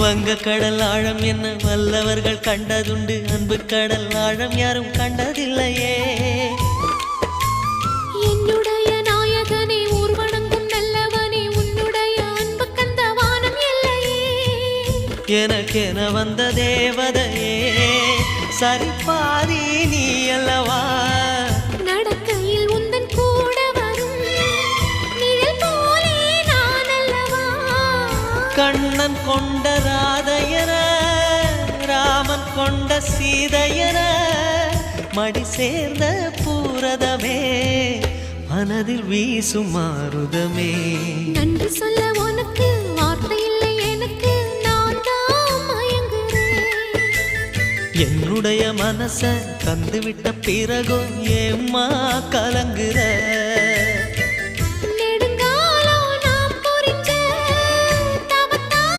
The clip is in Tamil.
வங்க கடல் ஆழம் என்ன வல்லவர்கள் கண்டதுண்டு, அன்பு கடல் ஆழம் யாரும் கண்டதில்லையே. என்னுடைய நாயகனே ஊர்வணங்கும் நல்லவனே, உன்னுடைய அன்பு கந்த வானம் எல்லையே. எனக்கென வந்த தேவதையே சரிபாதி நீ அல்லவா. நடக்கையில் உந்தன் கூட வரும் நிழல் போலே நான் அல்லவா. கண்ணன் கொண்ட ராதையர ராமன் கொண்ட சீதையர மடி சேர்ந்த பூரதமே மனதில் வீசும் மாருதமே. நன்றி சொல்ல உனக்கு வார்த்தை இல்லை எனக்கு, நான் தான் மயங்குறேன். என்னுடைய மனச தந்துவிட்ட பிறகும் ஏம்மா கலங்குற.